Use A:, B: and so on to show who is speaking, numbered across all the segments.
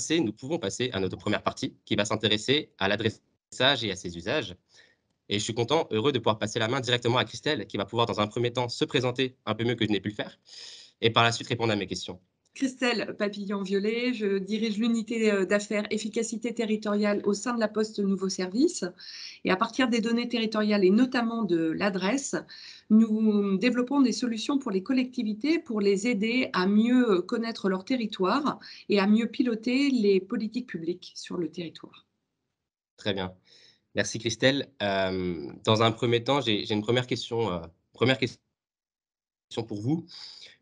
A: Nous pouvons passer à notre première partie qui va s'intéresser à l'adressage et à ses usages. Et je suis heureux de pouvoir passer la main directement à Christelle qui va pouvoir dans un premier temps se présenter un peu mieux que je n'ai pu le faire et par la suite répondre à mes questions.
B: Christelle Papillon-Violet, je dirige l'unité d'affaires efficacité territoriale au sein de la Poste Nouveau Service. Et à partir des données territoriales et notamment de l'adresse, nous développons des solutions pour les collectivités pour les aider à mieux connaître leur territoire et à mieux piloter les politiques publiques sur le territoire.
A: Très bien. Merci Christelle. Dans un premier temps, j'ai une première question pour vous,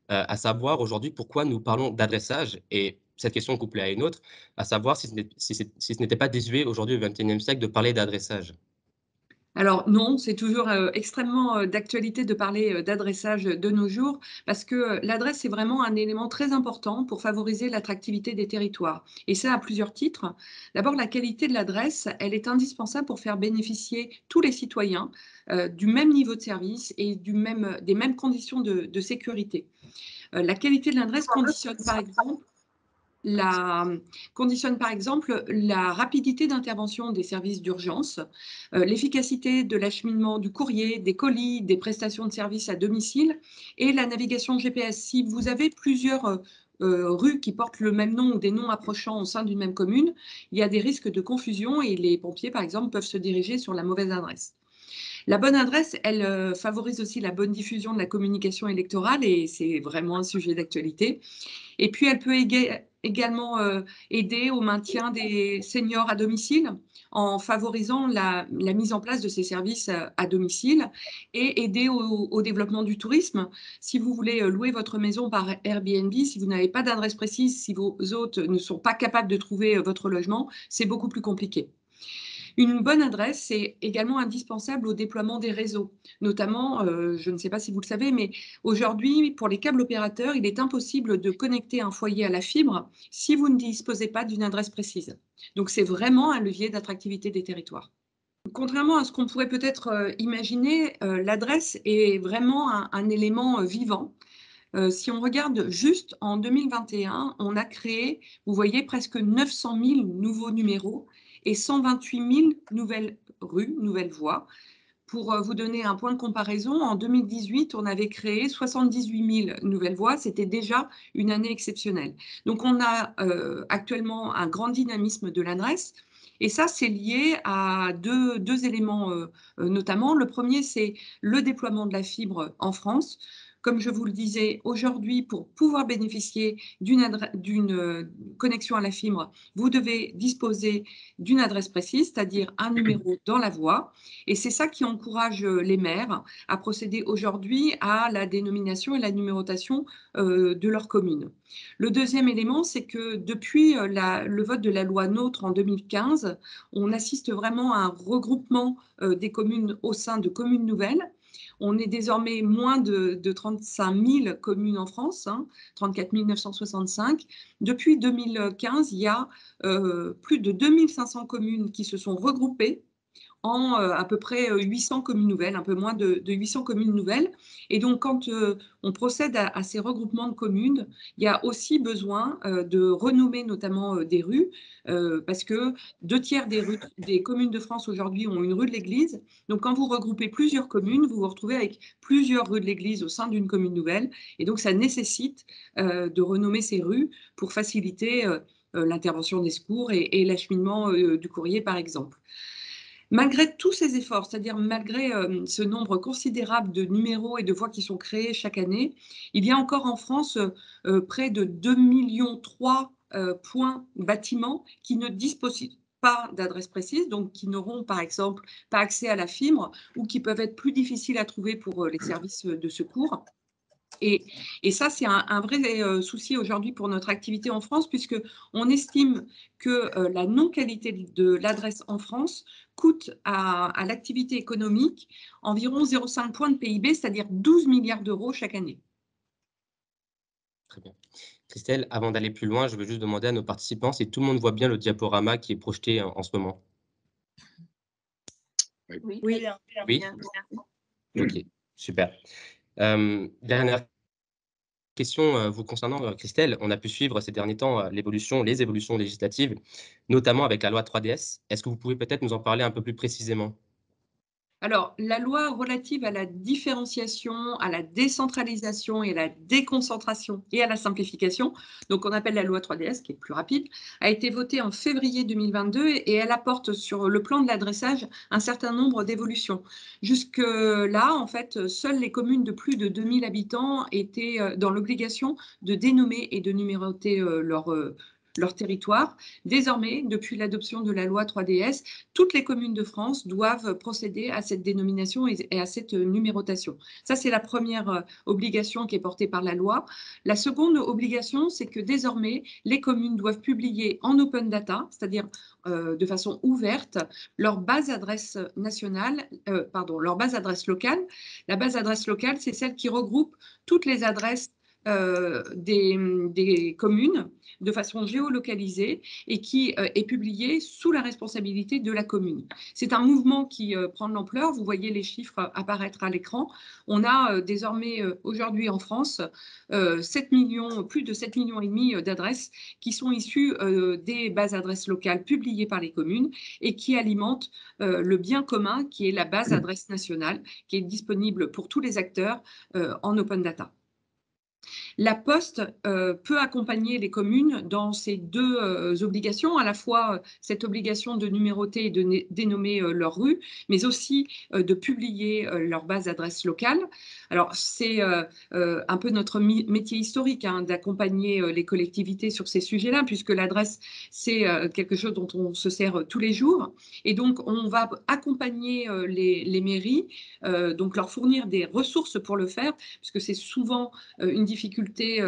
A: à savoir aujourd'hui pourquoi nous parlons d'adressage et cette question couplée à une autre, à savoir si ce n'était pas désuet aujourd'hui au XXIe siècle de parler d'adressage.
B: Alors non, c'est toujours extrêmement d'actualité de parler d'adressage de nos jours parce que l'adresse, c'est vraiment un élément très important pour favoriser l'attractivité des territoires. Et ça à plusieurs titres. D'abord, la qualité de l'adresse, elle est indispensable pour faire bénéficier tous les citoyens du même niveau de service et des mêmes conditions de sécurité. La qualité de l'adresse conditionne par exemple la rapidité d'intervention des services d'urgence, l'efficacité de l'acheminement du courrier, des colis, des prestations de services à domicile et la navigation GPS. Si vous avez plusieurs rues qui portent le même nom ou des noms approchants au sein d'une même commune, il y a des risques de confusion et les pompiers, par exemple, peuvent se diriger sur la mauvaise adresse. La bonne adresse, elle favorise aussi la bonne diffusion de la communication électorale et c'est vraiment un sujet d'actualité. Et puis, elle peut également aider au maintien des seniors à domicile en favorisant la mise en place de ces services à domicile et aider au développement du tourisme. Si vous voulez louer votre maison par Airbnb, si vous n'avez pas d'adresse précise, si vos hôtes ne sont pas capables de trouver votre logement, c'est beaucoup plus compliqué. Une bonne adresse est également indispensable au déploiement des réseaux. Notamment, je ne sais pas si vous le savez, mais aujourd'hui, pour les câbles opérateurs, il est impossible de connecter un foyer à la fibre si vous ne disposez pas d'une adresse précise. Donc, c'est vraiment un levier d'attractivité des territoires. Contrairement à ce qu'on pourrait peut-être imaginer, l'adresse est vraiment un élément vivant. Si on regarde juste en 2021, on a créé, vous voyez, presque 900 000 nouveaux numéros et 128 000 nouvelles rues, nouvelles voies. Pour vous donner un point de comparaison, en 2018, on avait créé 78 000 nouvelles voies. C'était déjà une année exceptionnelle. Donc, on a actuellement un grand dynamisme de l'adresse. Et ça, c'est lié à deux éléments notamment. Le premier, c'est le déploiement de la fibre en France. Comme je vous le disais, aujourd'hui, pour pouvoir bénéficier d'une connexion à la fibre, vous devez disposer d'une adresse précise, c'est-à-dire un numéro dans la voie. Et c'est ça qui encourage les maires à procéder aujourd'hui à la dénomination et la numérotation de leur commune. Le deuxième élément, c'est que depuis le vote de la loi NOTRe en 2015, on assiste vraiment à un regroupement des communes au sein de communes nouvelles. On est désormais moins de 35 000 communes en France, 34 965. Depuis 2015, il y a plus de 2500 communes qui se sont regroupées en à peu près 800 communes nouvelles, un peu moins de 800 communes nouvelles. Et donc, quand on procède à ces regroupements de communes, il y a aussi besoin de renommer notamment des rues, parce que 2/3 des communes de France aujourd'hui ont une rue de l'église. Donc, quand vous regroupez plusieurs communes, vous vous retrouvez avec plusieurs rues de l'église au sein d'une commune nouvelle. Et donc, ça nécessite de renommer ces rues pour faciliter l'intervention des secours et l'acheminement du courrier, par exemple. Malgré tous ces efforts, c'est-à-dire malgré ce nombre considérable de numéros et de voies qui sont créés chaque année, il y a encore en France près de 2,3 millions points bâtiments qui ne disposent pas d'adresse précise, donc qui n'auront par exemple pas accès à la fibre ou qui peuvent être plus difficiles à trouver pour les services de secours. Et ça, c'est un vrai souci aujourd'hui pour notre activité en France, puisqu'on estime que la non-qualité de l'adresse en France coûte à l'activité économique environ 0,5 points de PIB, c'est-à-dire 12 milliards d'euros chaque année.
A: Très bien. Christelle, avant d'aller plus loin, je veux juste demander à nos participants si tout le monde voit bien le diaporama qui est projeté en ce moment.
C: Oui,
B: Oui.
C: bien.
A: Oui? OK, super. Dernière question, vous concernant, Christelle. On a pu suivre ces derniers temps, les évolutions législatives, notamment avec la loi 3DS. Est-ce que vous pouvez peut-être nous en parler un peu plus précisément?
B: Alors, la loi relative à la différenciation, à la décentralisation et à la déconcentration et à la simplification, donc on appelle la loi 3DS, qui est plus rapide, a été votée en février 2022 et elle apporte sur le plan de l'adressage un certain nombre d'évolutions. Jusque-là, en fait, seules les communes de plus de 2000 habitants étaient dans l'obligation de dénommer et de numéroter leur territoire. Désormais, depuis l'adoption de la loi 3DS, toutes les communes de France doivent procéder à cette dénomination et à cette numérotation. Ça, c'est la première obligation qui est portée par la loi. La seconde obligation, c'est que désormais, les communes doivent publier en open data, c'est-à-dire de façon ouverte, leur base adresse nationale, leur base adresse locale. La base adresse locale, c'est celle qui regroupe toutes les adresses des communes de façon géolocalisée et qui est publiée sous la responsabilité de la commune. C'est un mouvement qui prend de l'ampleur. Vous voyez les chiffres apparaître à l'écran. On a désormais aujourd'hui en France 7 millions, plus de 7 millions et demi d'adresses qui sont issues des bases adresses locales publiées par les communes et qui alimentent le bien commun qui est la base adresse nationale qui est disponible pour tous les acteurs en open data. La Poste peut accompagner les communes dans ces deux obligations, à la fois cette obligation de numéroter et de dénommer leurs rues, mais aussi de publier leur base adresse locale. Alors, c'est un peu notre métier historique d'accompagner les collectivités sur ces sujets-là, puisque l'adresse, c'est quelque chose dont on se sert tous les jours. Et donc, on va accompagner les mairies, donc leur fournir des ressources pour le faire, puisque c'est souvent une difficulté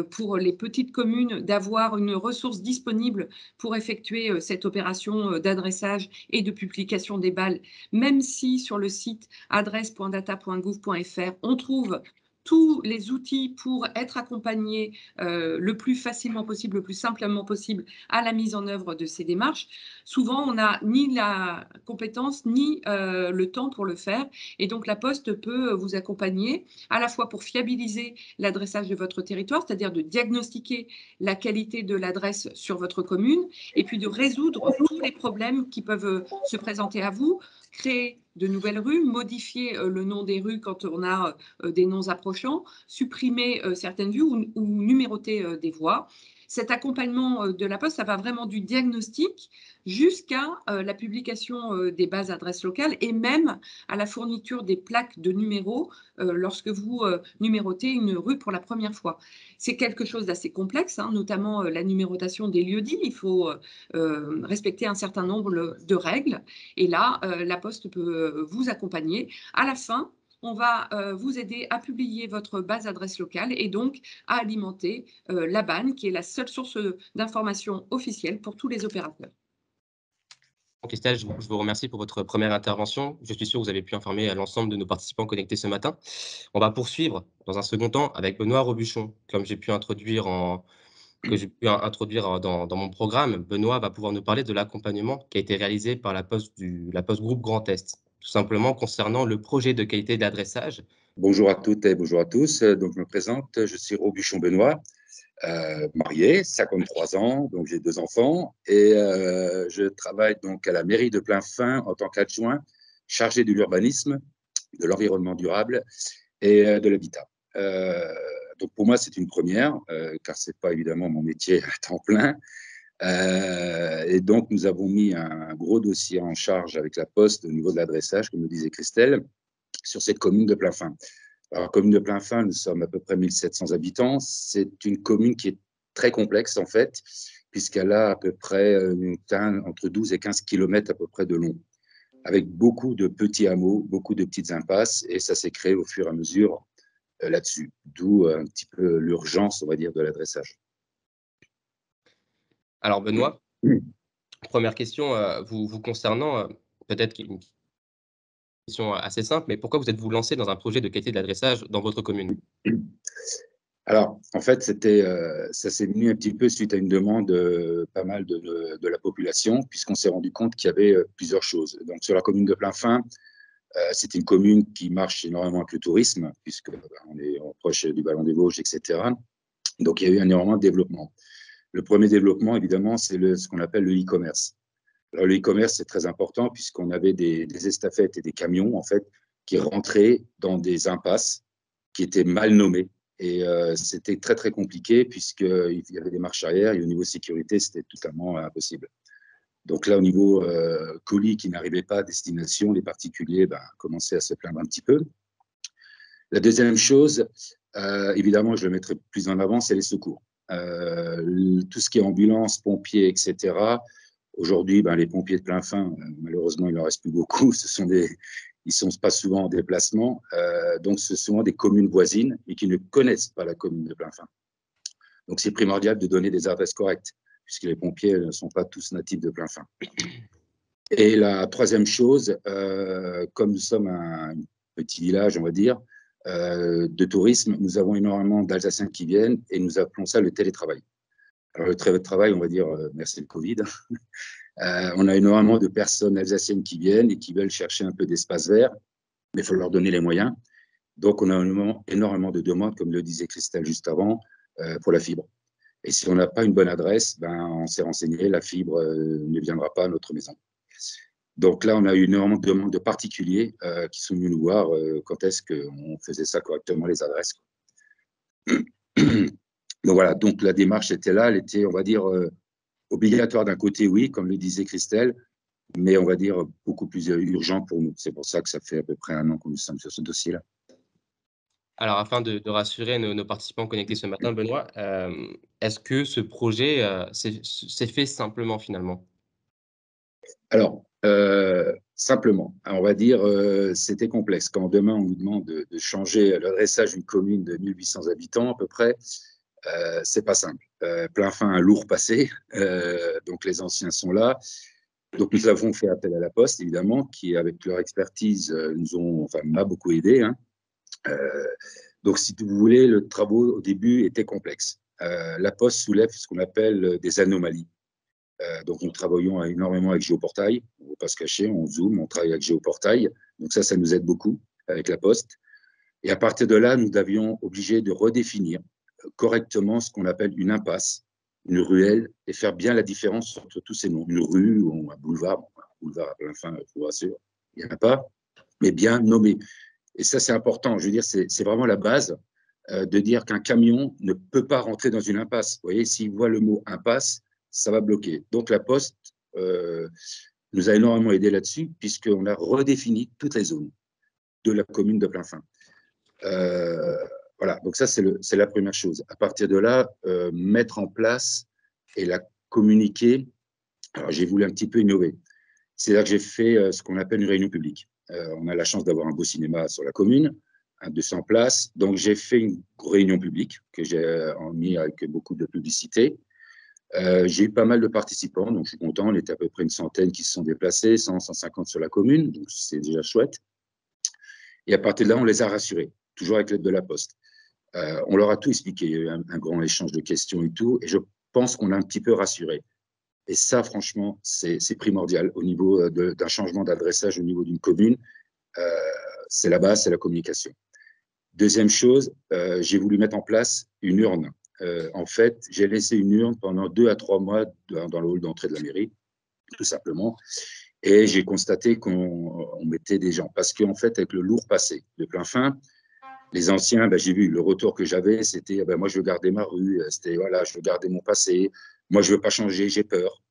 B: pour les petites communes d'avoir une ressource disponible pour effectuer cette opération d'adressage et de publication des balles, même si sur le site adresse.data.gouv.fr, on trouve tous les outils pour être accompagnés le plus facilement possible, le plus simplement possible à la mise en œuvre de ces démarches. Souvent, on n'a ni la compétence ni le temps pour le faire. Et donc, la Poste peut vous accompagner à la fois pour fiabiliser l'adressage de votre territoire, c'est-à-dire de diagnostiquer la qualité de l'adresse sur votre commune, et puis de résoudre tous les problèmes qui peuvent se présenter à vous, créer de nouvelles rues, modifier le nom des rues quand on a des noms approchants, supprimer certaines vues ou numéroter des voies. Cet accompagnement de la Poste, ça va vraiment du diagnostic jusqu'à la publication des bases adresses locales et même à la fourniture des plaques de numéros lorsque vous numérotez une rue pour la première fois. C'est quelque chose d'assez complexe, notamment la numérotation des lieux-dits. Il faut respecter un certain nombre de règles. Et là, la Poste peut vous accompagner. À la fin, on va vous aider à publier votre base adresse locale et donc à alimenter la BAN, qui est la seule source d'information officielle pour tous les opérateurs.
A: Christelle, je vous remercie pour votre première intervention. Je suis sûr que vous avez pu informer l'ensemble de nos participants connectés ce matin. On va poursuivre dans un second temps avec Benoît Robuchon. Comme j'ai pu introduire dans mon programme, Benoît va pouvoir nous parler de l'accompagnement qui a été réalisé par la Poste Groupe Grand Est, tout simplement concernant le projet de qualité d'adressage.
D: Bonjour à toutes et bonjour à tous. Donc, je me présente, je suis Robuchon Benoît, marié, 53 ans, donc j'ai 2 enfants et je travaille donc à la mairie de Plainfin en tant qu'adjoint chargé de l'urbanisme, de l'environnement durable et de l'habitat. Donc pour moi, c'est une première, car ce n'est pas évidemment mon métier à temps plein. Et donc, nous avons mis un gros dossier en charge avec la Poste au niveau de l'adressage, comme le disait Christelle, sur cette commune de Plainfin. Alors, commune de Plainfin, nous sommes à peu près 1700 habitants. C'est une commune qui est très complexe, en fait, puisqu'elle a à peu près entre 12 et 15 kilomètres à peu près de long, avec beaucoup de petits hameaux, beaucoup de petites impasses, et ça s'est créé au fur et à mesure là-dessus, d'où un petit peu l'urgence, on va dire, de l'adressage.
A: Alors Benoît,
D: Mmh.
A: première question, vous concernant, peut-être une question assez simple, mais pourquoi vous êtes-vous lancé dans un projet de qualité de l'adressage dans votre commune?
D: Alors, en fait, ça s'est venu un petit peu suite à une demande pas mal de la population, puisqu'on s'est rendu compte qu'il y avait plusieurs choses. Donc, sur la commune de Plainfin, c'est une commune qui marche énormément avec le tourisme, puisque on est proche du Ballon des Vosges, etc. Donc, il y a eu énormément de développement. Le premier développement, évidemment, c'est ce qu'on appelle le e-commerce. Alors, le e-commerce, c'est très important, puisqu'on avait des estafettes et des camions, en fait, qui rentraient dans des impasses qui étaient mal nommées. Et c'était très, très compliqué, puisqu'il y avait des marches arrière, et au niveau sécurité, c'était totalement impossible. Donc là, au niveau colis qui n'arrivaient pas à destination, les particuliers commençaient à se plaindre un petit peu. La deuxième chose, évidemment, je le mettrai plus en avant, c'est les secours. Tout ce qui est ambulance, pompiers, etc. Aujourd'hui, les pompiers de Plainfin, malheureusement, il n'en reste plus beaucoup. Ils ne sont pas souvent en déplacement. Donc, ce sont des communes voisines et qui ne connaissent pas la commune de Plainfin. Donc, c'est primordial de donner des adresses correctes, puisque les pompiers ne sont pas tous natifs de Plainfin. Et la troisième chose, comme nous sommes un petit village, on va dire, de tourisme, nous avons énormément d'Alsaciens qui viennent et nous appelons ça le télétravail. Alors, le télétravail, on va dire, merci le Covid, on a énormément de personnes alsaciennes qui viennent et qui veulent chercher un peu d'espace vert, mais il faut leur donner les moyens. Donc, on a énormément de demandes, comme le disait Christelle juste avant, pour la fibre. Et si on n'a pas une bonne adresse, on s'est renseigné, la fibre ne viendra pas à notre maison. Donc là, on a eu énormément de demandes de particuliers qui sont venus nous voir quand est-ce qu'on faisait ça correctement, les adresses. Donc voilà, donc la démarche était là, elle était, on va dire, obligatoire d'un côté, oui, comme le disait Christelle, mais on va dire beaucoup plus urgent pour nous. C'est pour ça que ça fait à peu près 1 an que nous sommes sur ce dossier-là.
A: Alors afin de rassurer nos participants connectés ce matin, Benoît, est-ce que ce projet, s'est fait simplement finalement?
D: Alors, simplement, on va dire, c'était complexe. Quand demain, on nous demande de changer l'adressage d'une commune de 1800 habitants à peu près, c'est pas simple. Plainfin a un lourd passé, donc les anciens sont là. Donc nous avons fait appel à la Poste, évidemment, qui, avec leur expertise, m'a beaucoup aidé. Hein. Donc, si vous voulez, le travaux au début était complexe. La Poste soulève ce qu'on appelle des anomalies. Donc, nous travaillons énormément avec Géoportail. On ne va pas se cacher, on zoom, on travaille avec Géoportail. Donc, ça nous aide beaucoup avec la Poste. Et à partir de là, nous avions obligé de redéfinir correctement ce qu'on appelle une impasse, une ruelle, et faire bien la différence entre tous ces noms. Une rue ou un boulevard. Bon, un boulevard à plein fin, je vous rassure, il n'y en a pas, mais bien nommé. Et ça, c'est important. Je veux dire, c'est vraiment la base de dire qu'un camion ne peut pas rentrer dans une impasse. Vous voyez, s'il voit le mot impasse, ça va bloquer. Donc, la Poste nous a énormément aidé là-dessus, puisqu'on a redéfini toutes les zones de la commune de Plainfin. Voilà, donc ça, c'est la première chose. À partir de là, mettre en place et la communiquer. Alors, j'ai voulu un petit peu innover. C'est là que j'ai fait ce qu'on appelle une réunion publique. On a la chance d'avoir un beau cinéma sur la commune, 200 places. Donc, j'ai fait une réunion publique que j'ai mis avec beaucoup de publicité. J'ai eu pas mal de participants, donc je suis content. On était à peu près une centaine qui se sont déplacés, 100, 150 sur la commune, donc c'est déjà chouette. Et à partir de là, on les a rassurés, toujours avec l'aide de la Poste. On leur a tout expliqué. Il y a eu un grand échange de questions et tout, et je pense qu'on a un petit peu rassuré. Et ça, franchement, c'est primordial au niveau d'un changement d'adressage au niveau d'une commune. C'est la base, c'est la communication. Deuxième chose, j'ai voulu mettre en place une urne. En fait, j'ai laissé une urne pendant 2 à 3 mois dans le hall d'entrée de la mairie, tout simplement. Et j'ai constaté qu'on mettait des gens. Parce qu'en fait, avec le lourd passé de Plainfin, les anciens, j'ai vu, le retour que j'avais, c'était moi, je veux garder ma rue, c'était voilà, je veux garder mon passé, moi, je ne veux pas changer, j'ai peur.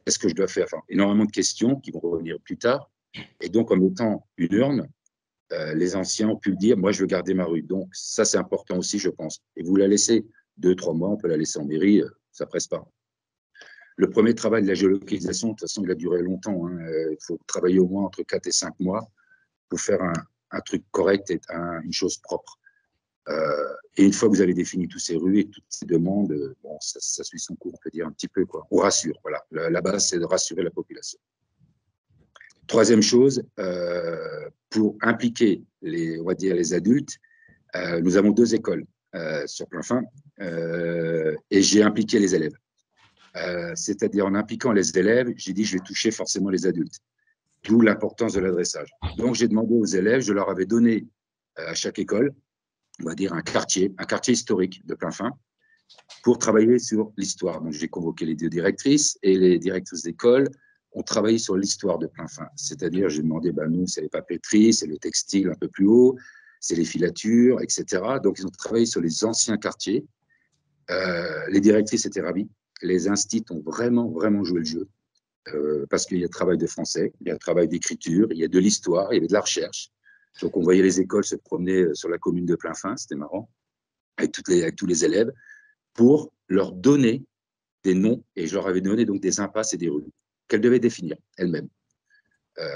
D: Qu'est-ce que je dois faire? Enfin, énormément de questions qui vont revenir plus tard. Et donc, en mettant une urne, les anciens ont pu le dire, moi, je veux garder ma rue. Donc, ça, c'est important aussi, je pense. Et vous la laissez 2, 3 mois, on peut la laisser en mairie, ça ne presse pas. Le premier travail de la géolocalisation, de toute façon, il a duré longtemps. Hein. Il faut travailler au moins entre 4 et 5 mois pour faire un truc correct et une chose propre. Et une fois que vous avez défini tous ces rues et toutes ces demandes, bon, ça suit son cours, on peut dire un petit peu, quoi. On rassure, voilà. La base, c'est de rassurer la population. Troisième chose, pour impliquer on va dire les adultes, nous avons 2 écoles sur Plainfin et j'ai impliqué les élèves. C'est-à-dire en impliquant les élèves, j'ai dit je vais toucher forcément les adultes, d'où l'importance de l'adressage. Donc j'ai demandé aux élèves, je leur avais donné à chaque école, on va dire un quartier historique de Plainfin, pour travailler sur l'histoire. Donc j'ai convoqué les 2 directrices et les directrices d'école ont travaillé sur l'histoire de Plainfin. C'est-à-dire, j'ai demandé, nous, c'est les papeteries, c'est le textile un peu plus haut, c'est les filatures, etc. Donc, ils ont travaillé sur les anciens quartiers. Les directrices étaient ravies. Les instituts ont vraiment, vraiment joué le jeu. Parce qu'il y a le travail de français, il y a le travail d'écriture, il y a de l'histoire, il y avait de la recherche. Donc, on voyait les écoles se promener sur la commune de Plainfin, c'était marrant, avec tous les élèves, pour leur donner des noms, et je leur avais donné donc des impasses et des rues qu'elles devaient définir elles-mêmes.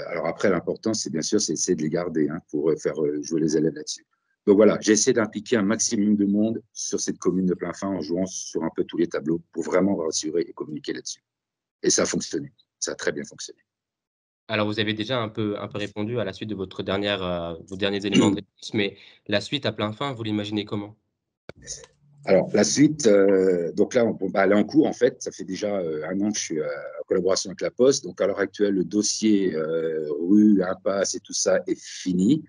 D: Alors après, l'important, c'est bien sûr, c'est essayer de les garder pour faire jouer les élèves là-dessus. Donc voilà, j'ai essayé d'impliquer un maximum de monde sur cette commune de Plainfin en jouant sur un peu tous les tableaux pour vraiment rassurer et communiquer là-dessus. Et ça a fonctionné, ça a très bien fonctionné.
A: Alors vous avez déjà un peu répondu à la suite de vos derniers éléments de réponse, mais la suite à Plainfin, vous l'imaginez comment?
D: Alors, la suite, donc là, elle est en cours, en fait. Ça fait déjà 1 an que je suis en collaboration avec la Poste. Donc, à l'heure actuelle, le dossier rue, impasse et tout ça est fini.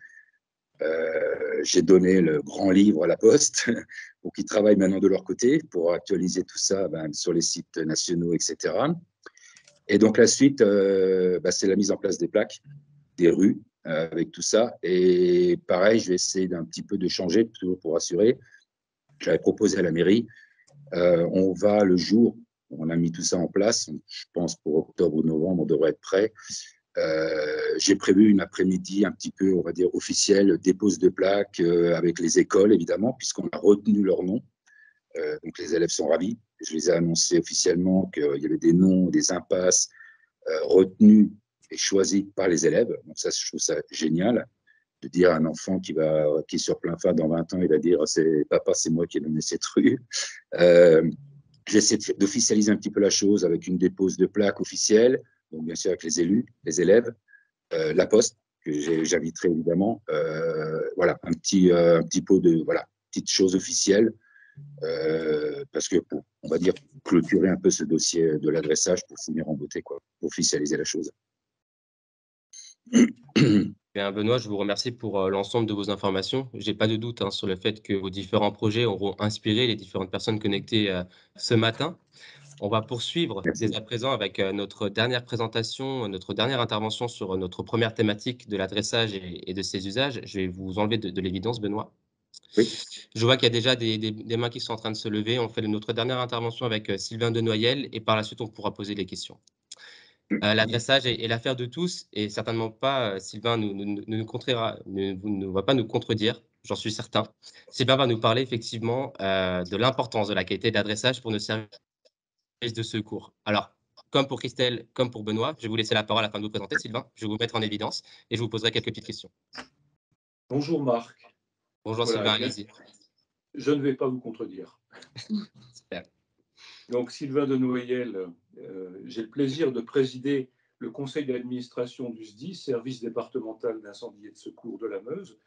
D: J'ai donné le grand livre à la Poste pour qu'ils travaillent maintenant de leur côté pour actualiser tout ça sur les sites nationaux, etc. Et donc, la suite, c'est la mise en place des plaques, des rues, avec tout ça. Et pareil, je vais essayer d'un petit peu de changer, toujours pour assurer. J'avais proposé à la mairie, on va le jour, on a mis tout ça en place, je pense pour octobre ou novembre, on devrait être prêt. J'ai prévu une après-midi un petit peu, on va dire, officielle, dépose de plaques avec les écoles, évidemment, puisqu'on a retenu leurs noms. Donc les élèves sont ravis. Je les ai annoncés officiellement qu'il y avait des noms, des impasses retenus et choisis par les élèves. Donc ça, je trouve ça génial de dire à un enfant qui est sur Plainfin dans 20 ans, il va dire c'est papa, c'est moi qui ai donné cette rue. J'essaie d'officialiser un petit peu la chose avec une dépose de plaques officielle, donc bien sûr avec les élus, les élèves, la Poste, que j'inviterai évidemment. Voilà, un petit pot de petite chose officielle, parce que on va dire, clôturer un peu ce dossier de l'adressage pour finir en beauté, quoi, pour officialiser la chose.
A: Bien, Benoît, je vous remercie pour l'ensemble de vos informations. J'ai pas de doute sur le fait que vos différents projets auront inspiré les différentes personnes connectées ce matin. On va poursuivre dès
D: Merci.
A: à présent avec notre dernière présentation, notre dernière intervention sur notre première thématique de l'adressage et de ses usages. Je vais vous enlever de l'évidence, Benoît.
D: Oui.
A: Je vois qu'il y a déjà des mains qui sont en train de se lever. On fait notre dernière intervention avec Sylvain Denoyel et par la suite, on pourra poser des questions. L'adressage est l'affaire de tous et certainement pas, Sylvain ne va pas nous contredire, j'en suis certain. Sylvain va nous parler effectivement, de l'importance de la qualité de l'adressage pour nos services de secours. Alors, comme pour Christelle, comme pour Benoît, je vais vous laisser la parole afin de vous présenter, Sylvain. Je vais vous mettre en évidence et je vous poserai quelques petites questions.
C: Bonjour Marc.
A: Bonjour
C: Voilà,
A: Sylvain,
C: eh bien,
A: allez-y.
C: je ne vais pas vous contredire.
A: Super.
C: Donc Sylvain Denoyel, j'ai le plaisir de présider le conseil d'administration du SDIS, service départemental d'incendie et de secours de la Meuse.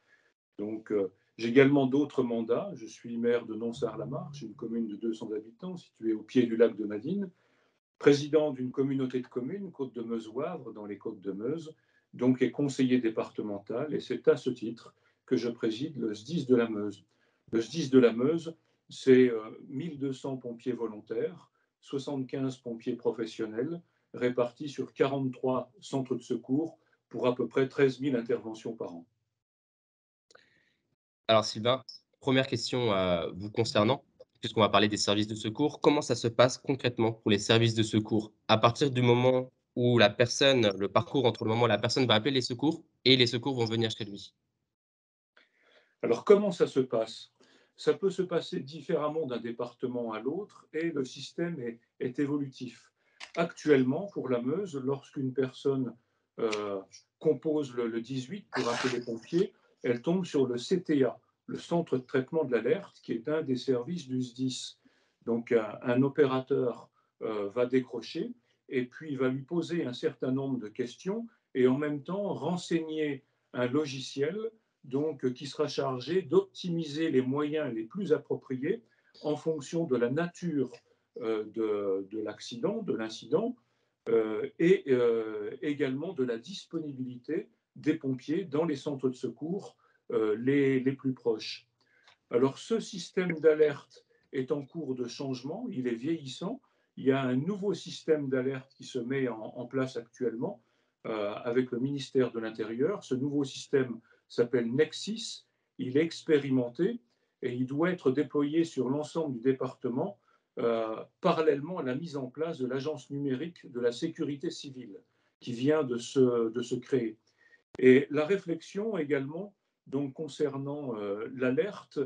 C: Donc j'ai également d'autres mandats. Je suis maire de Nonsard-la-Marche, une commune de 200 habitants située au pied du lac de Madine, président d'une communauté de communes, Côte de Meuse-Wavre, dans les Côtes de Meuse, donc et conseiller départemental. Et c'est à ce titre que je préside le SDIS de la Meuse. Le SDIS de la Meuse, c'est 1200 pompiers volontaires, 75 pompiers professionnels, répartis sur 43 centres de secours pour à peu près 13 000 interventions par an.
A: Alors Sylvain, première question, vous concernant, puisqu'on va parler des services de secours. Comment ça se passe concrètement pour les services de secours? À partir du moment où le parcours entre le moment où la personne va appeler les secours et les secours vont venir chez lui?
C: Alors comment ça se passe? Ça peut se passer différemment d'un département à l'autre et le système est évolutif. Actuellement, pour la Meuse, lorsqu'une personne compose le 18 pour appeler les pompiers, elle tombe sur le CTA, le centre de traitement de l'alerte, qui est un des services du SDIS. Donc un opérateur va décrocher et puis va lui poser un certain nombre de questions et en même temps renseigner un logiciel donc, qui sera chargé d'optimiser les moyens les plus appropriés en fonction de la nature de l'accident, de l'incident, et également de la disponibilité des pompiers dans les centres de secours les plus proches. Alors ce système d'alerte est en cours de changement, il est vieillissant. Il y a un nouveau système d'alerte qui se met en place actuellement avec le ministère de l'Intérieur. Ce nouveau système s'appelle Nexis, il est expérimenté et il doit être déployé sur l'ensemble du département parallèlement à la mise en place de l'agence numérique de la sécurité civile qui vient de se créer. Et la réflexion également donc, concernant l'alerte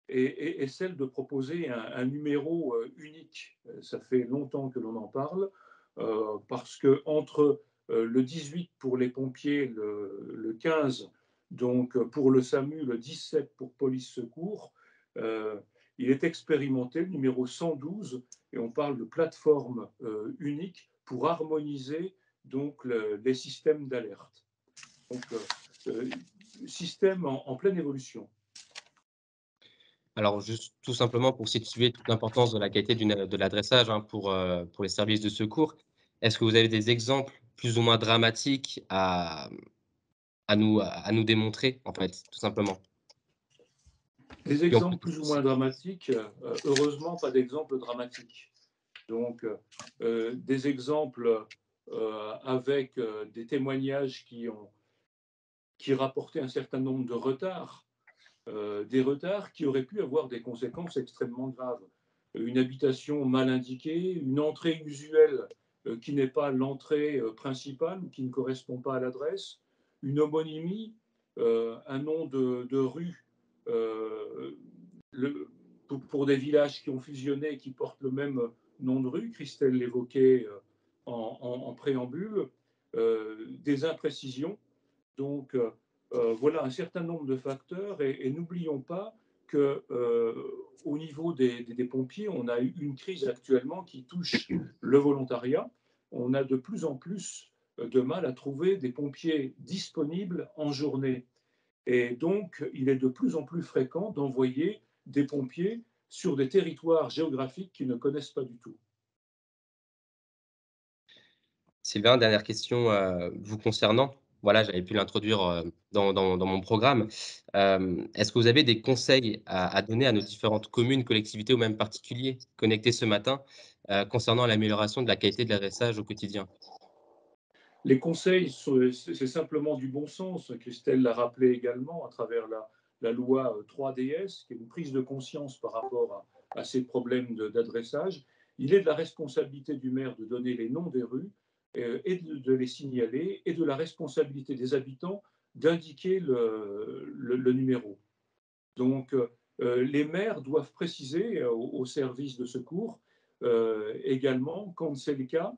C: est celle de proposer un numéro unique. Ça fait longtemps que l'on en parle parce que entre le 18 pour les pompiers, le 15 donc pour le SAMU, le 17 pour police secours, il est expérimenté le numéro 112 et on parle de plateforme unique pour harmoniser donc les systèmes d'alerte. Donc système en pleine évolution.
A: Alors juste tout simplement pour situer toute l'importance de la qualité de l'adressage, hein, pour les services de secours, est-ce que vous avez des exemples plus ou moins dramatiques à nous démontrer, en fait, tout simplement?
C: Des
A: Et on peut
C: exemples plus ou moins dramatiques, heureusement pas d'exemples dramatiques. Donc des exemples avec des témoignages qui rapportaient un certain nombre de retards, des retards qui auraient pu avoir des conséquences extrêmement graves. Une habitation mal indiquée, une entrée usuelle qui n'est pas l'entrée principale ou qui ne correspond pas à l'adresse, une homonymie, un nom de rue le, pour des villages qui ont fusionné et qui portent le même nom de rue, Christelle l'évoquait en préambule, des imprécisions. Donc voilà un certain nombre de facteurs et n'oublions pas que au niveau des pompiers, on a eu une crise actuellement qui touche le volontariat. On a de plus en plus de mal à trouver des pompiers disponibles en journée. Et donc, il est de plus en plus fréquent d'envoyer des pompiers sur des territoires géographiques qu'ils ne connaissent pas du tout.
A: Sylvain, dernière question, vous concernant. Voilà, j'avais pu l'introduire, dans mon programme. Est-ce que vous avez des conseils à donner à nos différentes communes, collectivités ou même particuliers connectés ce matin, concernant l'amélioration de la qualité de l'adressage au quotidien?
C: Les conseils, c'est simplement du bon sens. Christelle l'a rappelé également à travers la loi 3DS, qui est une prise de conscience par rapport à ces problèmes d'adressage. Il est de la responsabilité du maire de donner les noms des rues et de les signaler, et de la responsabilité des habitants d'indiquer le numéro. Donc, les maires doivent préciser aux services de secours également, quand c'est le cas,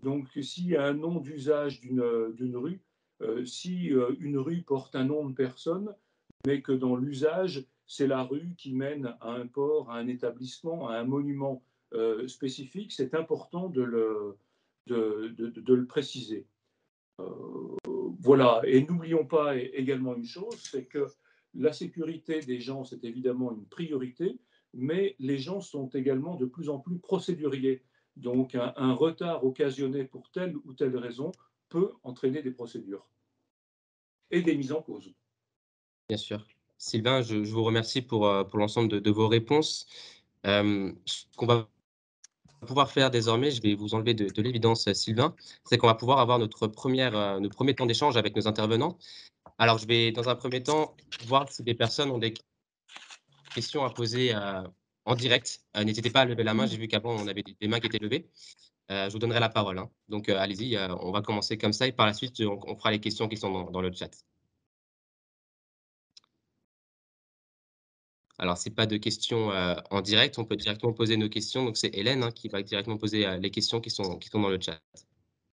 C: donc s'il y a un nom d'usage d'une rue, si une rue porte un nom de personne, mais que dans l'usage, c'est la rue qui mène à un port, à un établissement, à un monument spécifique, c'est important de le préciser. Voilà, et n'oublions pas également une chose, c'est que la sécurité des gens, c'est évidemment une priorité, mais les gens sont également de plus en plus procéduriers. Donc un retard occasionné pour telle ou telle raison peut entraîner des procédures et des mises en cause.
A: Bien sûr. Sylvain, je vous remercie pour l'ensemble de vos réponses. Ce qu'on va pouvoir faire désormais, je vais vous enlever de l'évidence, Sylvain, c'est qu'on va pouvoir avoir nos premiers temps d'échange avec nos intervenants. Alors, je vais, dans un premier temps, voir si des personnes ont des questions à poser, en direct. N'hésitez pas à lever la main. J'ai vu qu'avant, on avait des mains qui étaient levées. Je vous donnerai la parole, hein. Donc, allez-y, on va commencer comme ça et par la suite, on fera les questions qui sont dans le chat. Alors, si pas de questions, en direct, on peut directement poser nos questions. Donc, c'est Hélène, hein, qui va directement poser, les questions qui sont dans le chat.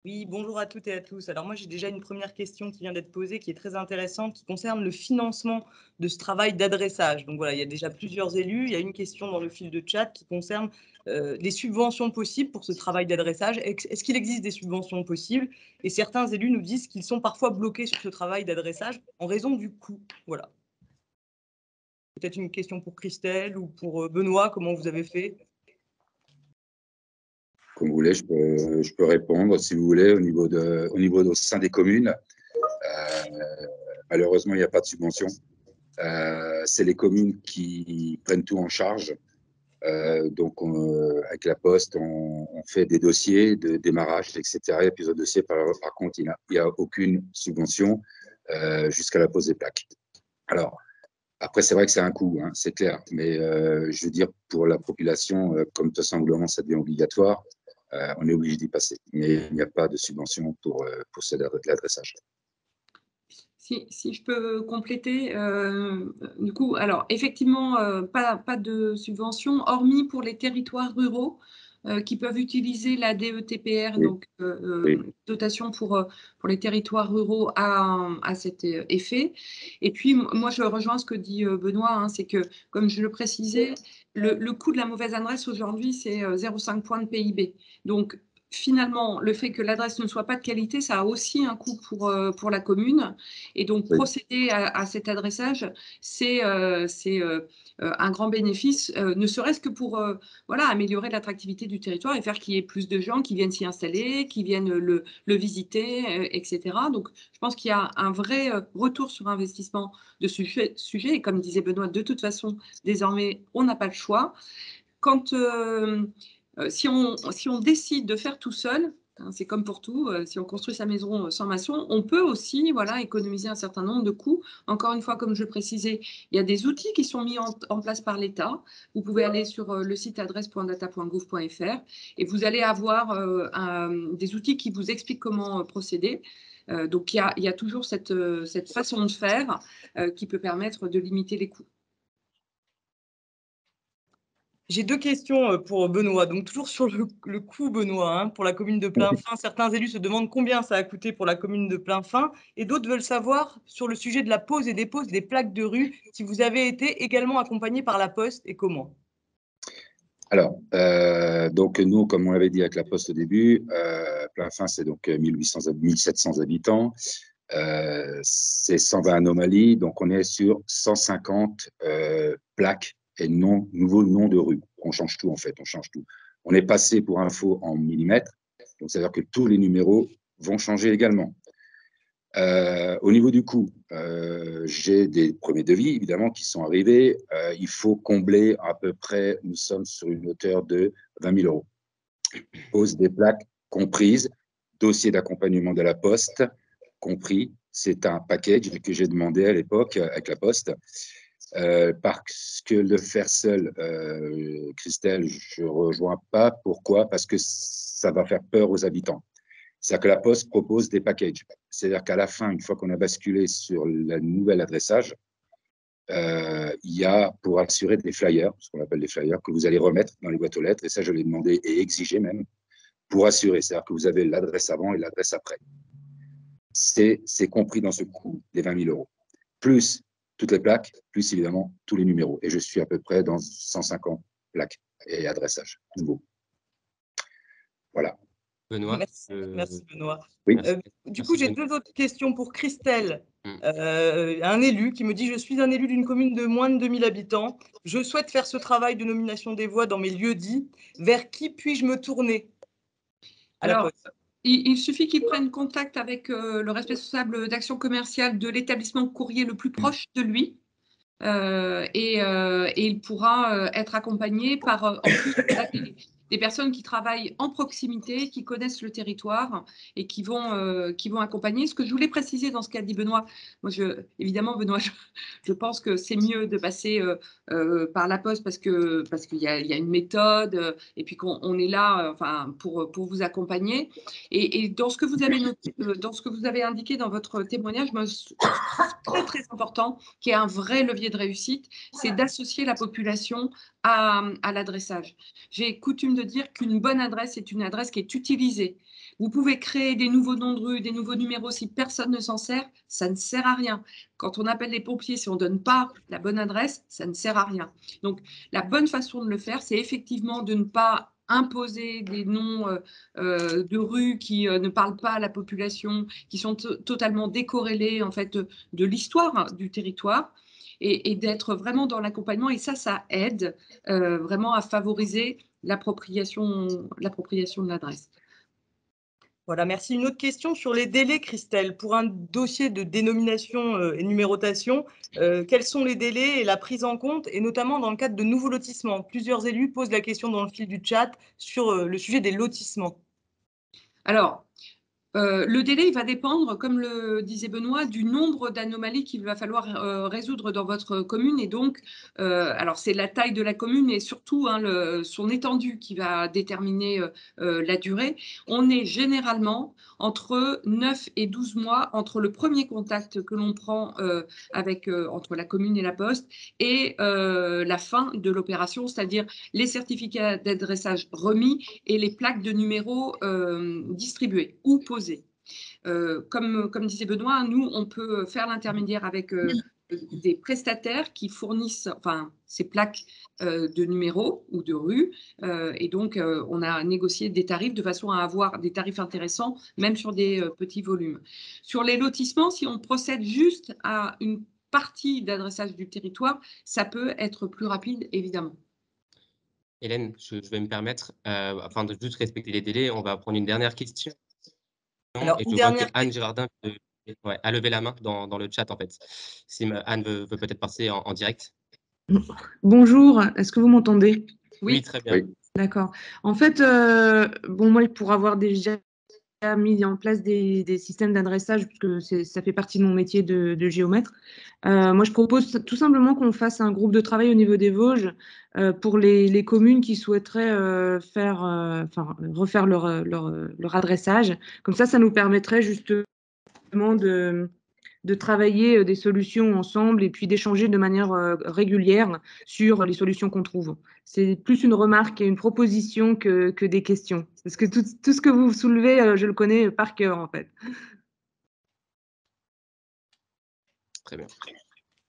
E: Oui, bonjour à toutes et à tous. Alors moi, j'ai déjà une première question qui vient d'être posée, qui est très intéressante, qui concerne le financement de ce travail d'adressage. Donc voilà, il y a déjà plusieurs élus. Il y a une question dans le fil de chat qui concerne les subventions possibles pour ce travail d'adressage. Est-ce qu'il existe des subventions possibles? Et certains élus nous disent qu'ils sont parfois bloqués sur ce travail d'adressage en raison du coût. Voilà. Peut-être une question pour Christelle ou pour Benoît, comment vous avez fait?
D: Comme vous voulez, je peux répondre, si vous voulez, au niveau au sein des communes. Malheureusement, il n'y a pas de subvention. C'est les communes qui prennent tout en charge. Donc, avec la Poste, on fait des dossiers de démarrage, etc. Il y a plusieurs dossiers. Par contre, il n'y a aucune subvention jusqu'à la pose des plaques. Alors, après, c'est vrai que c'est un coût, hein, c'est clair. Mais je veux dire, pour la population, comme de toute façon, ça devient obligatoire, on est obligé d'y passer. Mais il n'y a pas de subvention pour l'adressage.
B: Si je peux compléter, du coup, alors effectivement, pas de subvention, hormis pour les territoires ruraux qui peuvent utiliser la DETPR,
D: Oui,
B: donc
D: oui,
B: dotation pour les territoires ruraux à cet effet. Et puis, moi, je rejoins ce que dit Benoît, hein, c'est que, comme je le précisais, le coût de la mauvaise adresse aujourd'hui, c'est 0,5 points de PIB. Donc, finalement, le fait que l'adresse ne soit pas de qualité, ça a aussi un coût pour la commune. Et donc,
D: oui.
B: procéder à cet adressage, c'est un grand bénéfice, ne serait-ce que pour voilà, améliorer l'attractivité du territoire et faire qu'il y ait plus de gens qui viennent s'y installer, qui viennent le visiter, etc. Donc, je pense qu'il y a un vrai retour sur investissement de ce sujet. Et comme disait Benoît, de toute façon, désormais, on n'a pas le choix. Quand si on décide de faire tout seul, hein, c'est comme pour tout, si on construit sa maison sans maçon, on peut aussi voilà, économiser un certain nombre de coûts. Encore une fois, comme je le précisais, il y a des outils qui sont mis en place par l'État. Vous pouvez aller sur le site adresse.data.gouv.fr et vous allez avoir des outils qui vous expliquent comment procéder. Donc, il y a toujours cette façon de faire qui peut permettre de limiter les coûts.
E: J'ai deux questions pour Benoît. Donc, toujours sur le coût, Benoît, hein, pour la commune de Plainfin. Certains élus se demandent combien ça a coûté pour la commune de Plainfin et d'autres veulent savoir sur le sujet de la pose et dépose des plaques de rue, si vous avez été également accompagné par la Poste et comment.
D: Alors, donc nous, comme on l'avait dit avec la Poste au début, Plainfin, c'est donc 1700 habitants. C'est 120 anomalies, donc on est sur 150 plaques et nouveaux noms de rues. On change tout en fait, on change tout. On est passé pour info en millimètres, donc ça veut dire que tous les numéros vont changer également. Au niveau du coût, j'ai des premiers devis évidemment qui sont arrivés. Il faut combler à peu près, nous sommes sur une hauteur de 20 000 euros. Pose des plaques comprises, dossier d'accompagnement de la Poste compris. C'est un package que j'ai demandé à l'époque avec la Poste. Parce que le faire seul, Christelle, je ne rejoins pas. Pourquoi? Parce que ça va faire peur aux habitants. C'est-à-dire que la Poste propose des packages. C'est-à-dire qu'à la fin, une fois qu'on a basculé sur le nouvel adressage, il y a pour assurer des flyers, ce qu'on appelle des flyers, que vous allez remettre dans les boîtes aux lettres. Et ça, je l'ai demandé et exigé même pour assurer. C'est-à-dire que vous avez l'adresse avant et l'adresse après. C'est compris dans ce coût des 20 000 euros. Plus toutes les plaques, plus évidemment tous les numéros. Et je suis à peu près dans 150 plaques et adressages nouveaux. Voilà.
A: Benoît.
E: Merci Benoît.
D: Oui.
E: Du coup, j'ai deux autres questions pour Christelle.
A: Mm.
E: Un élu qui me dit « Je suis un élu d'une commune de moins de 2000 habitants. Je souhaite faire ce travail de nomination des voix dans mes lieux dits. Vers qui puis-je me tourner ?»
B: Alors, il suffit qu'ils prennent contact avec le responsable d'action commerciale de l'établissement courrier le plus proche de lui. Et il pourra être accompagné par, en plus, des personnes qui travaillent en proximité, qui connaissent le territoire et qui vont accompagner. Ce que je voulais préciser dans ce qu'a dit Benoît, moi, évidemment, Benoît, je pense que c'est mieux de passer par la Poste parce qu'il y a une méthode et puis qu'on est là enfin, pour vous accompagner. Et dans ce que vous avez noté, dans ce que vous avez indiqué dans votre témoignage, c'est très, très important, qui est un vrai levier de réussite, c'est d'associer la population à l'adressage. J'ai coutume de de dire qu'une bonne adresse est une adresse qui est utilisée. Vous pouvez créer des nouveaux noms de rue, des nouveaux numéros. Si personne ne s'en sert, ça ne sert à rien. Quand on appelle les pompiers, si on ne donne pas la bonne adresse, ça ne sert à rien. Donc, la bonne façon de le faire, c'est effectivement de ne pas imposer des noms de rues qui ne parlent pas à la population, qui sont totalement décorrélés en fait, de l'histoire du territoire. Et d'être vraiment dans l'accompagnement. Et ça aide vraiment à favoriser l'appropriation de l'adresse.
E: Voilà, merci. Une autre question sur les délais, Christelle. Pour un dossier de dénomination et numérotation, quels sont les délais et la prise en compte, et notamment dans le cadre de nouveaux lotissements? Plusieurs élus posent la question dans le fil du chat sur le sujet des lotissements.
B: Alors, le délai il va dépendre, comme le disait Benoît, du nombre d'anomalies qu'il va falloir résoudre dans votre commune. Et donc, alors c'est la taille de la commune et surtout son étendue qui va déterminer la durée. On est généralement entre 9 et 12 mois entre le premier contact que l'on prend entre la commune et la poste et la fin de l'opération, c'est-à-dire les certificats d'adressage remis et les plaques de numéros distribuées ou posées. Comme disait Benoît, nous, on peut faire l'intermédiaire avec des prestataires qui fournissent ces plaques de numéros ou de rue. Et donc, on a négocié des tarifs de façon à avoir des tarifs intéressants, même sur des petits volumes. Sur les lotissements, si on procède juste à une partie d'adressage du territoire, ça peut être plus rapide, évidemment.
A: Hélène, je vais me permettre, afin de juste respecter les délais, on va prendre une dernière question.
E: Alors,
A: Et
E: une
A: je vois que
E: dernière
A: Anne Girardin a levé la main dans le chat, en fait. Si Anne veut peut-être passer en direct.
F: Bonjour, est-ce que vous m'entendez?
A: Oui, très bien.
D: Oui.
F: D'accord. En fait, moi, pour avoir déjà mis en place des systèmes d'adressage, puisque ça fait partie de mon métier de géomètre, moi, je propose tout simplement qu'on fasse un groupe de travail au niveau des Vosges pour les communes qui souhaiteraient refaire leur adressage. Comme ça nous permettrait justement de travailler des solutions ensemble et puis d'échanger de manière régulière sur les solutions qu'on trouve. C'est plus une remarque et une proposition que des questions. Parce que tout ce que vous soulevez, je le connais par cœur, en fait.
A: Très bien.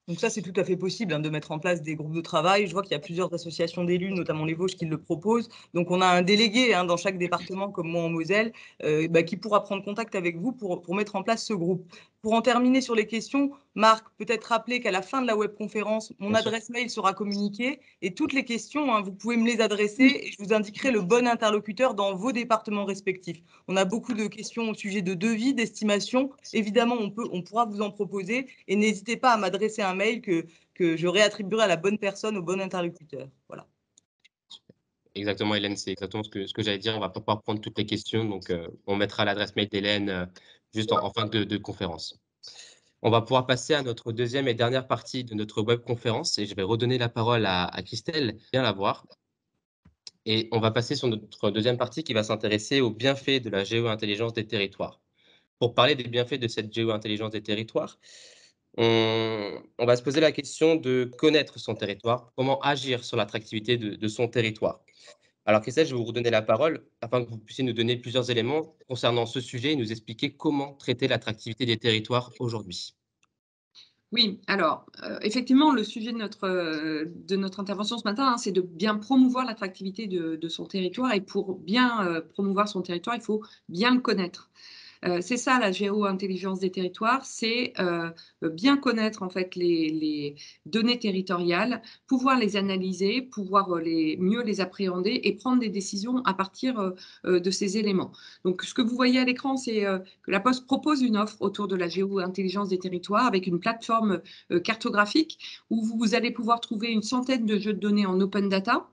E: Donc ça, c'est tout à fait possible de mettre en place des groupes de travail. Je vois qu'il y a plusieurs associations d'élus, notamment les Vosges, qui le proposent. Donc on a un délégué dans chaque département, comme moi en Moselle, qui pourra prendre contact avec vous pour mettre en place ce groupe. Pour en terminer sur les questions, Marc, peut-être rappeler qu'à la fin de la webconférence, mon adresse mail sera communiquée et toutes les questions, vous pouvez me les adresser et je vous indiquerai le bon interlocuteur dans vos départements respectifs. On a beaucoup de questions au sujet de devis, d'estimation. Évidemment, on pourra vous en proposer et n'hésitez pas à m'adresser un mail que je réattribuerai à la bonne personne, au bon interlocuteur. Voilà.
A: Exactement, Hélène, c'est exactement ce que j'allais dire. On ne va pas pouvoir prendre toutes les questions, donc on mettra l'adresse mail d'Hélène juste en fin de conférence. On va pouvoir passer à notre deuxième et dernière partie de notre webconférence et je vais redonner la parole à Christelle, bien la voir. Et on va passer sur notre deuxième partie qui va s'intéresser aux bienfaits de la géo-intelligence des territoires. Pour parler des bienfaits de cette géo-intelligence des territoires, on va se poser la question de connaître son territoire, comment agir sur l'attractivité de son territoire. Alors Christelle, je vais vous redonner la parole afin que vous puissiez nous donner plusieurs éléments concernant ce sujet et nous expliquer comment traiter l'attractivité des territoires aujourd'hui.
B: Oui, alors effectivement, le sujet de notre intervention ce matin, c'est de bien promouvoir l'attractivité de son territoire. Et pour bien promouvoir son territoire, il faut bien le connaître. C'est ça la géo-intelligence des territoires, c'est bien connaître en fait les données territoriales, pouvoir les analyser, pouvoir mieux les appréhender et prendre des décisions à partir de ces éléments. Donc ce que vous voyez à l'écran, c'est que la Poste propose une offre autour de la géo-intelligence des territoires avec une plateforme cartographique où vous allez pouvoir trouver une centaine de jeux de données en open data,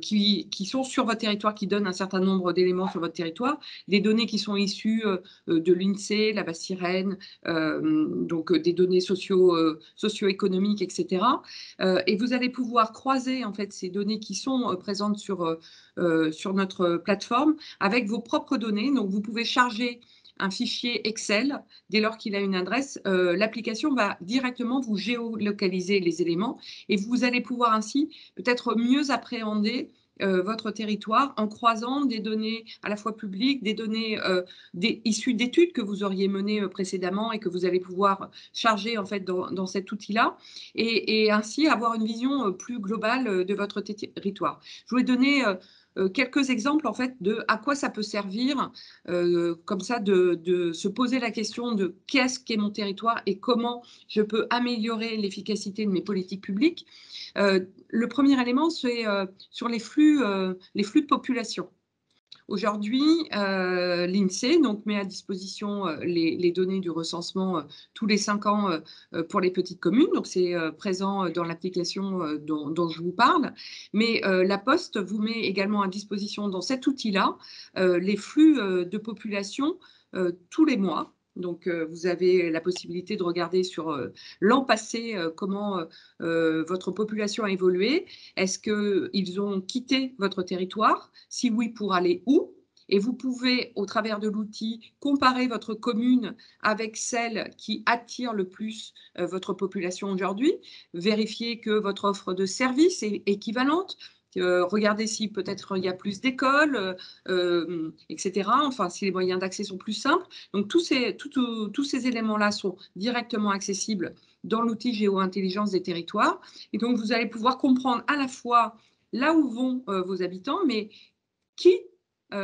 B: qui sont sur votre territoire, qui donnent un certain nombre d'éléments sur votre territoire, des données qui sont issues de l'INSEE, la Bas-Sirène, donc des données socio-économiques, etc. Et vous allez pouvoir croiser en fait ces données qui sont présentes sur notre plateforme avec vos propres données. Donc vous pouvez charger un fichier Excel, dès lors qu'il a une adresse, l'application va directement vous géolocaliser les éléments et vous allez pouvoir ainsi peut-être mieux appréhender votre territoire en croisant des données à la fois publiques, des données issues d'études que vous auriez menées précédemment et que vous allez pouvoir charger en fait dans cet outil-là, et ainsi avoir une vision plus globale de votre territoire. Je voulais donner quelques exemples en fait de à quoi ça peut servir, comme ça de se poser la question de qu'est-ce qu'est mon territoire et comment je peux améliorer l'efficacité de mes politiques publiques. Le premier élément, c'est sur les flux de population. Aujourd'hui, l'INSEE met à disposition les données du recensement tous les 5 ans pour les petites communes. Donc, c'est présent dans l'application dont je vous parle. Mais la Poste vous met également à disposition dans cet outil-là les flux de population tous les mois. Donc, vous avez la possibilité de regarder sur l'an passé comment votre population a évolué. Est-ce qu'ils ont quitté votre territoire? Si oui, pour aller où? Et vous pouvez, au travers de l'outil, comparer votre commune avec celle qui attire le plus votre population aujourd'hui, vérifier que votre offre de service est équivalente, regardez si peut-être il y a plus d'écoles, etc. Enfin, si les moyens d'accès sont plus simples. Donc, tous ces éléments-là sont directement accessibles dans l'outil Géo-Intelligence des territoires. Et donc, vous allez pouvoir comprendre à la fois là où vont vos habitants, mais qui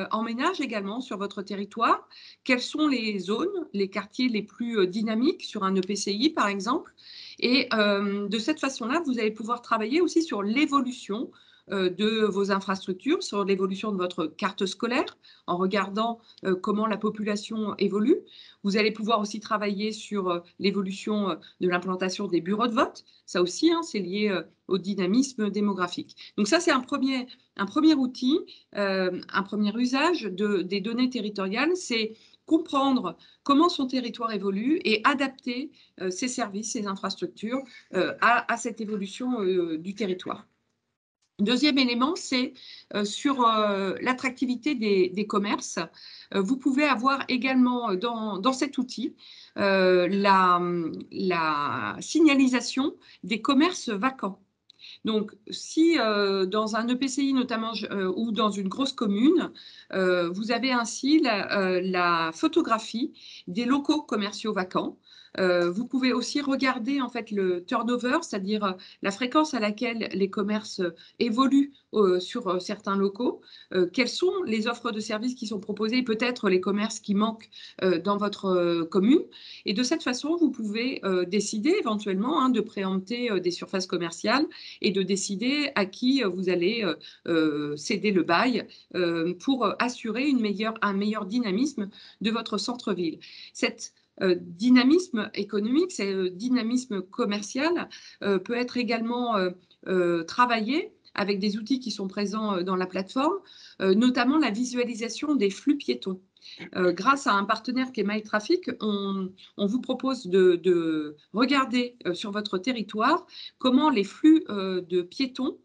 B: emménage également sur votre territoire, quelles sont les zones, les quartiers les plus dynamiques sur un EPCI, par exemple. Et de cette façon-là, vous allez pouvoir travailler aussi sur l'évolution de vos infrastructures, sur l'évolution de votre carte scolaire, en regardant comment la population évolue. Vous allez pouvoir aussi travailler sur l'évolution de l'implantation des bureaux de vote. Ça aussi, c'est lié au dynamisme démographique. Donc ça, c'est un premier outil, un premier usage des données territoriales, c'est comprendre comment son territoire évolue et adapter ses services, ses infrastructures à cette évolution du territoire. Deuxième élément, c'est sur l'attractivité des commerces. Vous pouvez avoir également dans cet outil la signalisation des commerces vacants. Donc, si dans un EPCI notamment ou dans une grosse commune, vous avez ainsi la photographie des locaux commerciaux vacants. Vous pouvez aussi regarder en fait le turnover, c'est-à-dire la fréquence à laquelle les commerces évoluent sur certains locaux, quelles sont les offres de services qui sont proposées, peut-être les commerces qui manquent dans votre commune. Et de cette façon, vous pouvez décider éventuellement de préempter des surfaces commerciales et de décider à qui vous allez céder le bail pour assurer un meilleur dynamisme de votre centre-ville. Cet dynamisme économique, ce dynamisme commercial peut être également travaillé avec des outils qui sont présents dans la plateforme, notamment la visualisation des flux piétons. Grâce à un partenaire qui est MyTraffic, on vous propose de regarder sur votre territoire comment les flux de piétons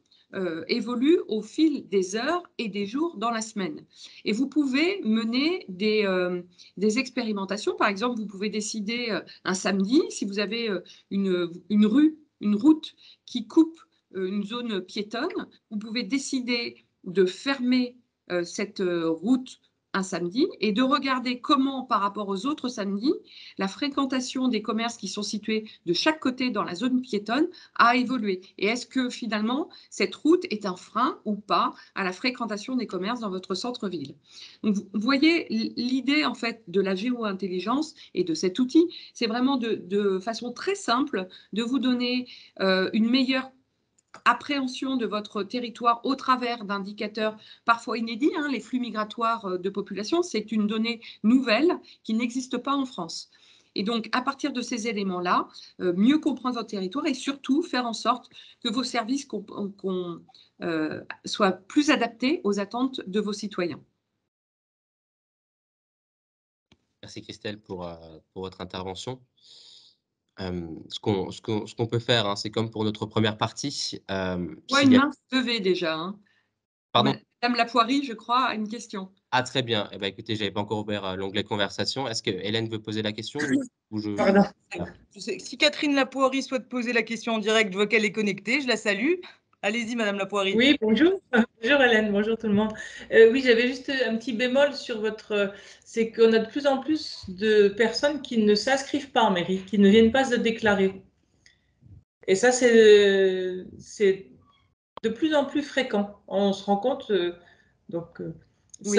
B: évoluent au fil des heures et des jours dans la semaine. Et vous pouvez mener des expérimentations. Par exemple, vous pouvez décider un samedi, si vous avez une route qui coupe une zone piétonne, vous pouvez décider de fermer cette route un samedi et de regarder comment, par rapport aux autres samedis, la fréquentation des commerces qui sont situés de chaque côté dans la zone piétonne a évolué. Et est-ce que finalement, cette route est un frein ou pas à la fréquentation des commerces dans votre centre-ville? Donc, vous voyez, l'idée en fait de la géo-intelligence et de cet outil, c'est vraiment de façon très simple de vous donner une meilleure appréhension de votre territoire au travers d'indicateurs parfois inédits. Les flux migratoires de population, c'est une donnée nouvelle qui n'existe pas en France. Et donc, à partir de ces éléments-là, mieux comprendre votre territoire et surtout faire en sorte que vos services soient plus adaptés aux attentes de vos citoyens.
A: Merci Christelle pour votre intervention. Ce qu'on peut faire, c'est comme pour notre première partie.
B: Une main levée déjà.
A: Pardon?
B: Madame Lapoirie, je crois, a une question.
A: Ah, très bien. Eh bien, écoutez, je n'avais pas encore ouvert l'onglet conversation. Est-ce que Hélène veut poser la question ou
E: Si Catherine Lapoirie souhaite poser la question en direct, je vois qu'elle est connectée, je la salue. Allez-y, Madame Lapoirie.
G: Oui, bonjour. Bonjour Hélène, bonjour tout le monde. Oui, j'avais juste un petit bémol sur votre... C'est qu'on a de plus en plus de personnes qui ne s'inscrivent pas en mairie, qui ne viennent pas se déclarer. Et ça, c'est de plus en plus fréquent. On se rend compte, donc
B: Oui.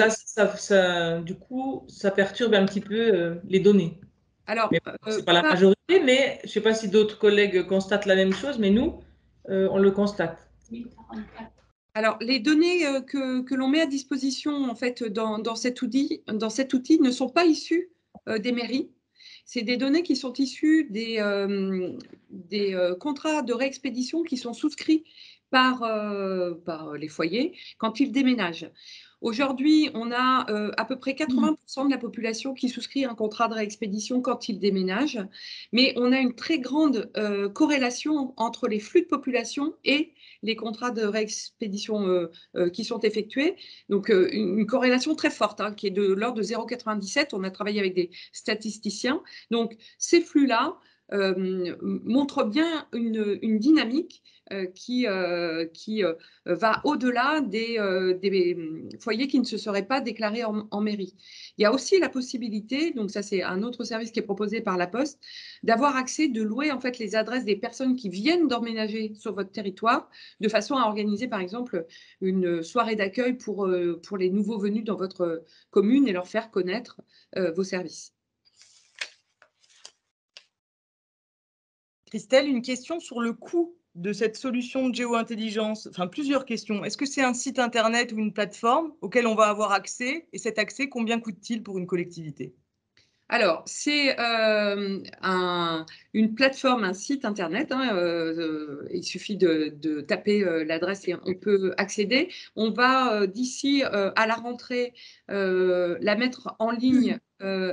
G: du coup, ça perturbe un petit peu les données.
B: Alors,
G: C'est pas la majorité, mais je ne sais pas si d'autres collègues constatent la même chose, mais nous, on le constate.
B: Alors, les données que l'on met à disposition en fait, dans cet outil ne sont pas issues des mairies. C'est des données qui sont issues des contrats de réexpédition qui sont souscrits par les foyers quand ils déménagent. Aujourd'hui, on a à peu près 80% de la population qui souscrit un contrat de réexpédition quand il déménage, mais on a une très grande corrélation entre les flux de population et les contrats de réexpédition qui sont effectués. Donc, une corrélation très forte qui est de l'ordre de 0,97. On a travaillé avec des statisticiens. Donc, ces flux-là montrent bien une dynamique qui va au-delà des foyers qui ne se seraient pas déclarés en mairie. Il y a aussi la possibilité, donc ça c'est un autre service qui est proposé par la Poste, d'avoir accès, de louer en fait les adresses des personnes qui viennent d'emménager sur votre territoire, de façon à organiser par exemple une soirée d'accueil pour les nouveaux venus dans votre commune et leur faire connaître vos services.
E: Christelle, une question sur le coût de cette solution de géo-intelligence. Enfin, plusieurs questions. Est-ce que c'est un site internet ou une plateforme auquel on va avoir accès? Et cet accès, combien coûte-t-il pour une collectivité?
B: Alors, c'est une plateforme, un site internet. Il suffit de taper l'adresse et on peut accéder. On va d'ici à la rentrée la mettre en ligne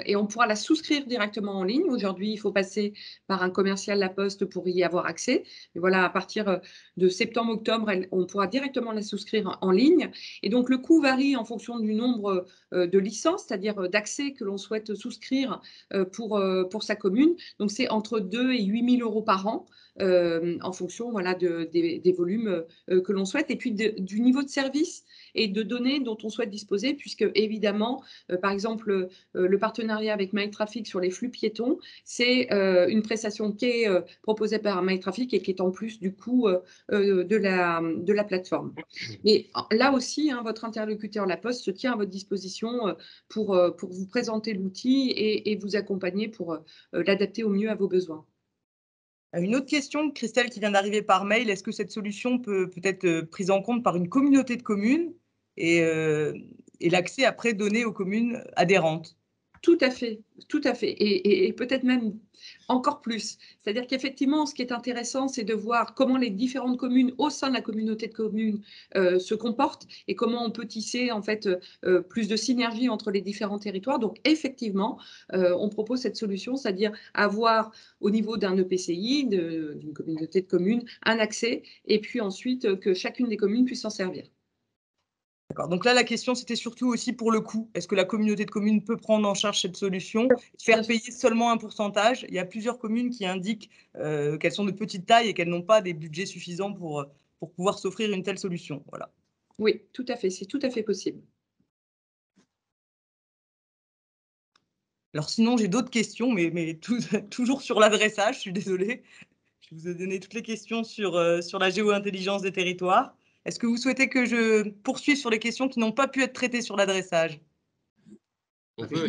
B: et on pourra la souscrire directement en ligne. Aujourd'hui, il faut passer par un commercial La Poste pour y avoir accès. Mais voilà, à partir de septembre-octobre, on pourra directement la souscrire en ligne. Et donc, le coût varie en fonction du nombre de licences, c'est-à-dire d'accès que l'on souhaite souscrire pour sa commune. Donc, c'est entre 2 et 8 000 € par an. En fonction voilà, des volumes que l'on souhaite et puis du niveau de service et de données dont on souhaite disposer, puisque évidemment, par exemple, le partenariat avec MyTraffic sur les flux piétons, c'est une prestation qui est proposée par MyTraffic et qui est en plus du coût de la plateforme. Mais là aussi, votre interlocuteur La Poste se tient à votre disposition pour vous présenter l'outil et vous accompagner pour l'adapter au mieux à vos besoins.
E: Une autre question, Christelle, qui vient d'arriver par mail. Est-ce que cette solution peut être prise en compte par une communauté de communes et l'accès après donné aux communes adhérentes?
B: Tout à fait, tout à fait. Et peut-être même encore plus. C'est-à-dire qu'effectivement, ce qui est intéressant, c'est de voir comment les différentes communes au sein de la communauté de communes se comportent et comment on peut tisser en fait plus de synergie entre les différents territoires. Donc effectivement, on propose cette solution, c'est-à-dire avoir au niveau d'un EPCI, d'une communauté de communes, un accès et puis ensuite que chacune des communes puisse s'en servir.
E: D'accord. Donc là, la question, c'était surtout aussi pour le coût. Est-ce que la communauté de communes peut prendre en charge cette solution, faire payer seulement un pourcentage? Il y a plusieurs communes qui indiquent qu'elles sont de petite taille et qu'elles n'ont pas des budgets suffisants pour pouvoir s'offrir une telle solution. Voilà.
B: Oui, tout à fait, c'est tout à fait possible.
E: Alors sinon, j'ai d'autres questions, mais toujours sur l'adressage, je suis désolée. Je vous ai donné toutes les questions sur la géo-intelligence des territoires. Est-ce que vous souhaitez que je poursuive sur les questions qui n'ont pas pu être traitées sur l'adressage?
A: On peut,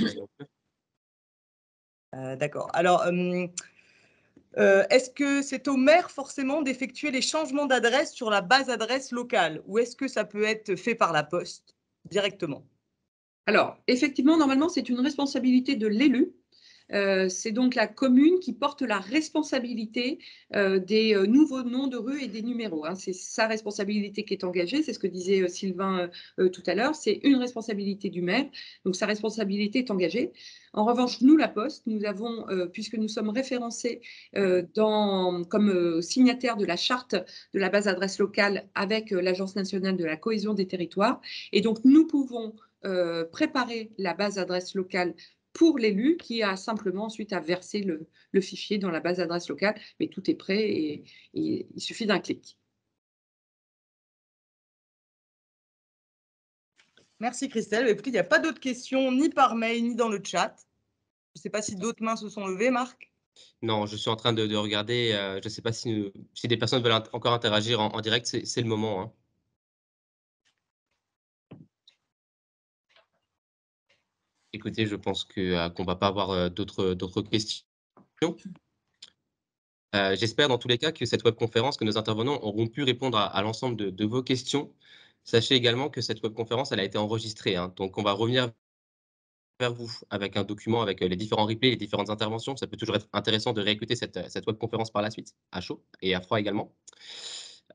E: D'accord. Alors, est-ce que c'est au maire forcément d'effectuer les changements d'adresse sur la base adresse locale ou est-ce que ça peut être fait par la Poste directement?
B: Alors, effectivement, normalement, c'est une responsabilité de l'élu. C'est donc la commune qui porte la responsabilité des nouveaux noms de rues et des numéros. C'est sa responsabilité qui est engagée, c'est ce que disait Sylvain tout à l'heure, c'est une responsabilité du maire, donc sa responsabilité est engagée. En revanche, nous, la Poste, nous avons, puisque nous sommes référencés comme signataires de la charte de la base adresse locale avec l'Agence nationale de la cohésion des territoires, et donc nous pouvons préparer la base adresse locale pour l'élu qui a simplement ensuite à verser le fichier dans la base adresse locale, mais tout est prêt et il suffit d'un clic.
E: Merci Christelle. Écoutez, il n'y a pas d'autres questions, ni par mail, ni dans le chat. Je ne sais pas si d'autres mains se sont levées, Marc.
A: Non, je suis en train de regarder. Je ne sais pas si des personnes veulent encore interagir en direct. C'est le moment, hein. Écoutez, je pense qu'on ne va pas avoir d'autres questions. J'espère dans tous les cas que cette webconférence, que nos intervenants auront pu répondre à l'ensemble de vos questions. Sachez également que cette webconférence, elle a été enregistrée, hein, donc on va revenir vers vous avec un document avec les différents replays, les différentes interventions. Ça peut toujours être intéressant de réécouter cette webconférence par la suite, à chaud et à froid également.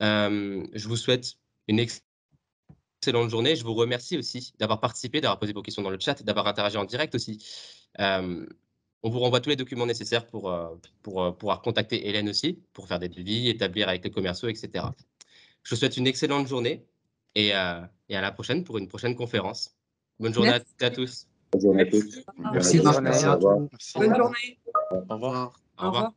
A: Je vous souhaite une excellente journée. Je vous remercie aussi d'avoir participé, d'avoir posé vos questions dans le chat, d'avoir interagi en direct aussi. On vous renvoie tous les documents nécessaires pour pouvoir contacter Hélène aussi, pour faire des devis, établir avec les commerciaux, etc. Je vous souhaite une excellente journée et à la prochaine pour une prochaine conférence. Bonne journée à tous.
D: Bonne journée à tous.
C: Merci.
D: Merci. Au revoir.
B: Bonne journée.
H: Au revoir.
A: Au revoir.